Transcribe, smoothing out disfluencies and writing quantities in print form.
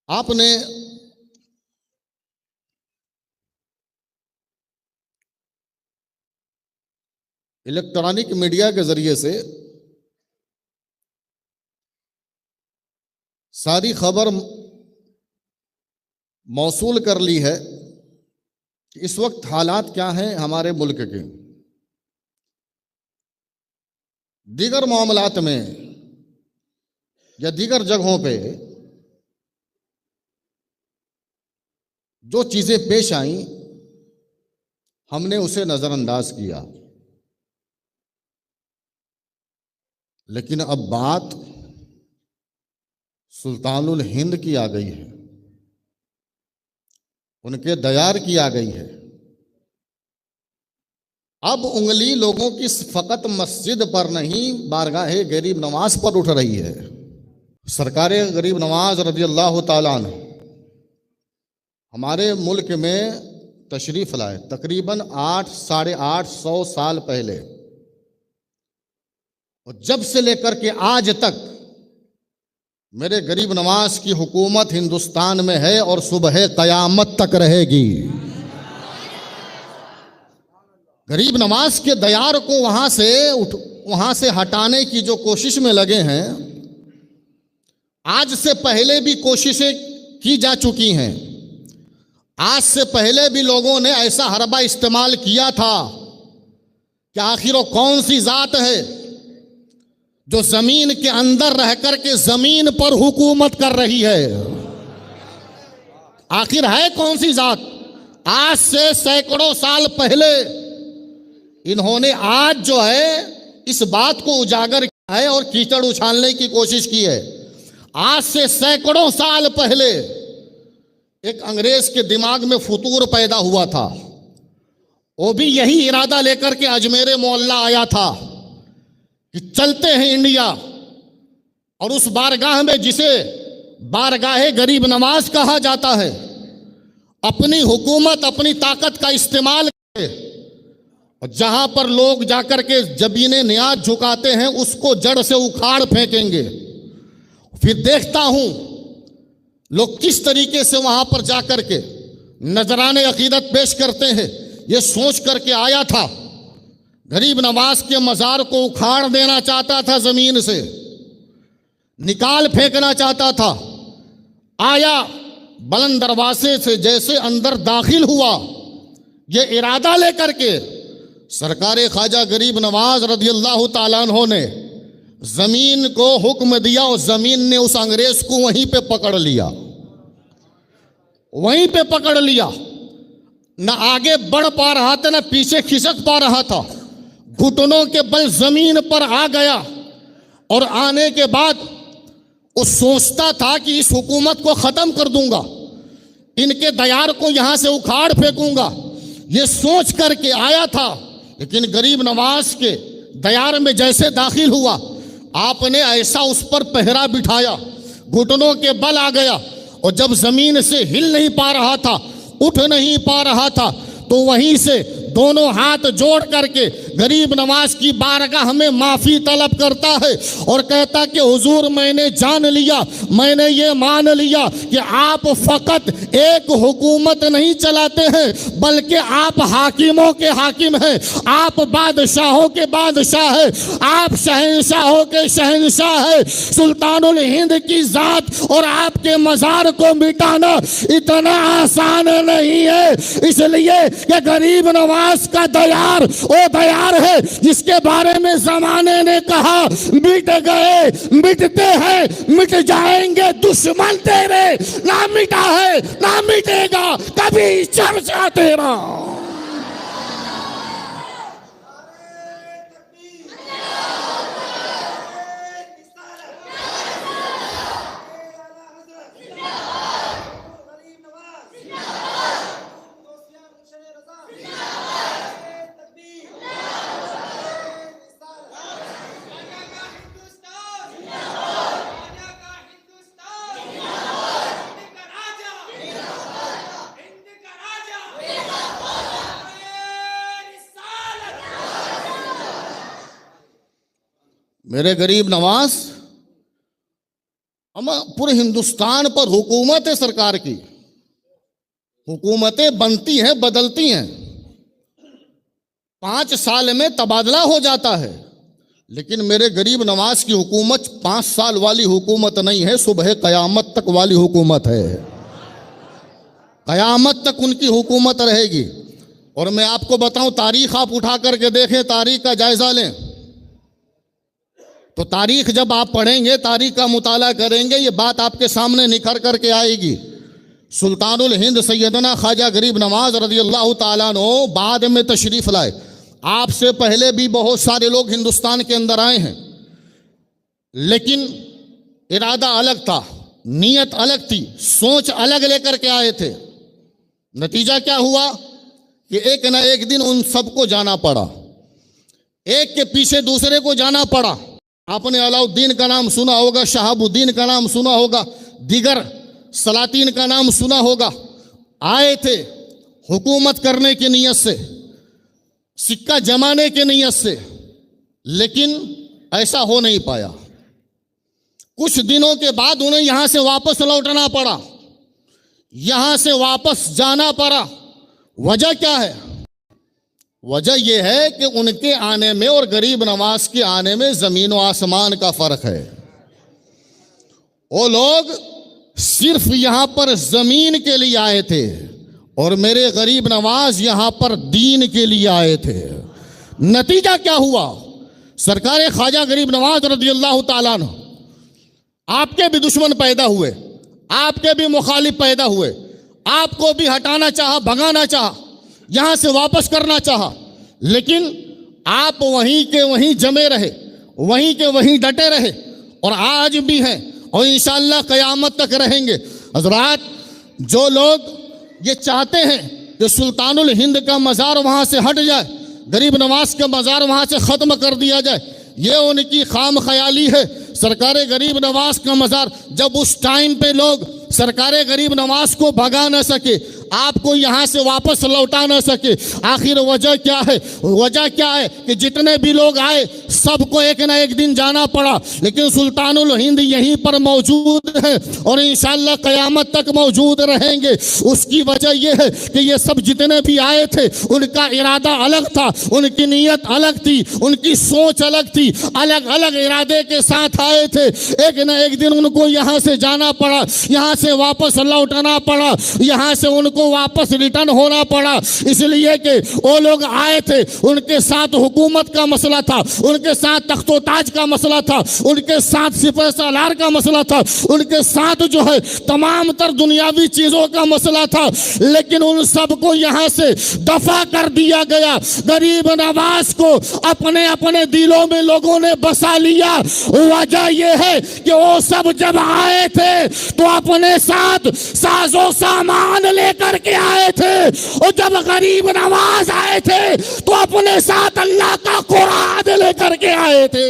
आपने electronic media के जरिए से सारी खबर मौसूल कर ली है कि इस वक्त हालात क्या हैं हमारे मुल्क के। दीगर मामलात में या दीगर जगहों पे जो चीजें पेश आईं हमने उसे नजरअंदाज किया, लेकिन अब बात सुल्तानुल हिंद की आ गई है, उनके दयार की आ गई है। अब उंगली लोगों की फकत मस्जिद पर नहीं बारगाह गरीब नवाज पर उठ रही है। सरकार गरीब नवाज रज़ियल्लाहु ताला अन्हु हमारे मुल्क में तशरीफ लाए तकरीबन 800-850 साल पहले, और जब से लेकर के आज तक मेरे गरीब नवाज की हुकूमत हिंदुस्तान में है और सुबह कयामत तक रहेगी। गरीब नवाज के दयार को वहां से हटाने की जो कोशिश में लगे हैं, आज से पहले भी कोशिशें की जा चुकी हैं। आज से पहले भी लोगों ने ऐसा हरबा इस्तेमाल किया था कि आखिर वो कौन सी जात है जो जमीन के अंदर रहकर के जमीन पर हुकूमत कर रही है। आखिर है कौन सी जात? आज से सैकड़ों साल पहले इन्होंने आज जो है इस बात को उजागर किया है और कीचड़ उछालने की कोशिश की है। आज से सैकड़ों साल पहले एक अंग्रेज के दिमाग में फुतूर पैदा हुआ था, वो भी यही इरादा लेकर के अजमेर मोहल्ला आया था कि चलते हैं इंडिया, और उस बारगाह में जिसे बारगाह गरीब नवाज कहा जाता है, अपनी हुकूमत अपनी ताकत का इस्तेमाल करे और जहां पर लोग जाकर के जबीने नियाज झुकाते हैं उसको जड़ से उखाड़ फेंकेंगे। फिर देखता हूं लोग किस तरीके से वहां पर जाकर के नजराने अकीदत पेश करते हैं। ये सोच करके आया था, गरीब नवाज के मजार को उखाड़ देना चाहता था, जमीन से निकाल फेंकना चाहता था। आया बुलंद दरवाजे से जैसे अंदर दाखिल हुआ, ये इरादा लेकर के सरकार ख्वाजा गरीब नवाज रज़ियल्लाहु ताला अन्हु ने जमीन को हुक्म दिया और जमीन ने उस अंग्रेज को वहीं पे पकड़ लिया, वहीं पे पकड़ लिया। न आगे बढ़ पा रहा था न पीछे खिसक पा रहा था, घुटनों के बल जमीन पर आ गया। और आने के बाद वो सोचता था कि इस हुकूमत को खत्म कर दूंगा, इनके दयार को यहां से उखाड़ फेंकूंगा, ये सोच करके आया था। लेकिन गरीब नवाज के दयार में जैसे दाखिल हुआ, आपने ऐसा उस पर पहरा बिठाया, घुटनों के बल आ गया, और जब जमीन से हिल नहीं पा रहा था, उठ नहीं पा रहा था, तो वहीं से दोनों हाथ जोड़ करके गरीब नवाज की बारगाह में माफी तलब करता है और कहता कि हुजूर मैंने जान लिया, मैंने ये मान लिया कि आप फकत एक हुकूमत नहीं चलाते हैं बल्कि आप हाकिमों के हाकिम हैं, आप बादशाहों के बादशाह हैं, आप शहंशाहों के शहंशाह हैं। सुल्तानुल हिंद की जात और आपके मजार को मिटाना इतना आसान नहीं है, इसलिए कि गरीब नवाज का दयार वो दयार है जिसके बारे में जमाने ने कहा मिट गए, मिटते हैं, मिट जाएंगे दुश्मन तेरे, ना मिटा है ना मिटेगा कभी चर्चा तेरा। मेरे गरीब नवाज हम पूरे हिंदुस्तान पर हुकूमत है सरकार की। हुकूमतें बनती हैं, बदलती हैं, 5 साल में तबादला हो जाता है, लेकिन मेरे गरीब नवाज की हुकूमत 5 साल वाली हुकूमत नहीं है, सुबह कयामत तक वाली हुकूमत है। कयामत तक उनकी हुकूमत रहेगी। और मैं आपको बताऊं, तारीख आप उठा करके देखें, तारीख का जायजा लें, तो तारीख जब आप पढ़ेंगे, तारीख का मुताला करेंगे, ये बात आपके सामने निखर करके आएगी। सुल्तानुल हिंद सैयदना ख्वाजा गरीब नवाज रज़ियल्लाहु ताला अन्हु बाद में तशरीफ़ लाए। आपसे पहले भी बहुत सारे लोग हिंदुस्तान के अंदर आए हैं, लेकिन इरादा अलग था, नीयत अलग थी, सोच अलग लेकर के आए थे। नतीजा क्या हुआ कि एक ना एक दिन उन सबको जाना पड़ा, एक के पीछे दूसरे को जाना पड़ा। आपने अलाउद्दीन का नाम सुना होगा, शहाबुद्दीन का नाम सुना होगा, दीगर सलातीन का नाम सुना होगा। आए थे हुकूमत करने की नीयत से, सिक्का जमाने की नीयत से, लेकिन ऐसा हो नहीं पाया। कुछ दिनों के बाद उन्हें यहां से वापस लौटना पड़ा, यहां से वापस जाना पड़ा। वजह क्या है? वजह यह है कि उनके आने में और गरीब नवाज के आने में जमीन और आसमान का फर्क है। वो लोग सिर्फ यहां पर जमीन के लिए आए थे और मेरे गरीब नवाज यहां पर दीन के लिए आए थे। नतीजा क्या हुआ? सरकार ख्वाजा गरीब नवाज रज़ियल्लाहु ताला अन्हु, आपके भी दुश्मन पैदा हुए, आपके भी मुखालिफ पैदा हुए, आपको भी हटाना चाहा, भगाना चाहा, यहां से वापस करना चाहा, लेकिन आप वहीं के वहीं जमे रहे, वहीं के वहीं डटे रहे और आज भी हैं और इंशाअल्लाह क़यामत तक रहेंगे। हज़रात, जो लोग ये चाहते हैं कि सुल्तानुल हिंद का मज़ार वहां से हट जाए, गरीब नवाज का मज़ार वहां से ख़त्म कर दिया जाए, ये उनकी खाम ख्याली है। सरकार गरीब नवाज का मज़ार, जब उस टाइम पे लोग सरकार गरीब नवाज को भगा न सके, आपको यहां से वापस लौटा न सके, आखिर वजह क्या है? वजह क्या है कि जितने भी लोग आए सबको एक ना एक दिन जाना पड़ा, लेकिन सुल्तानुल हिंद यहीं पर मौजूद है और इंशाअल्लाह क़यामत तक मौजूद रहेंगे। उसकी वजह यह है कि ये सब जितने भी आए थे उनका इरादा अलग था, उनकी नीयत अलग थी, उनकी सोच अलग थी, अलग अलग इरादे के साथ आए थे। एक ना एक दिन उनको यहाँ से जाना पड़ा, यहाँ से वापस लौटना पड़ा, यहाँ से उनको वापस रिटर्न होना पड़ा, इसलिए कि वो लोग आए थे, उनके साथ हुकूमत का मसला था, उनके साथ तख्तो ताज का मसला था, उनके साथ सिपह सालार का मसला था, उनके साथ जो है तमाम तर दुनियावी चीजों का मसला था, लेकिन उन सबको यहाँ से दफा कर दिया गया। गरीब नवाज को अपने अपने दिलों में लोगों ने बसा लिया। वजह यह है कि वो सब जब आए थे तो अपने साथ साजो सामान लेकर के आए थे, और जब गरीब नवाज आए थे तो अपने साथ अल्लाह का कुरान लेकर के आए थे।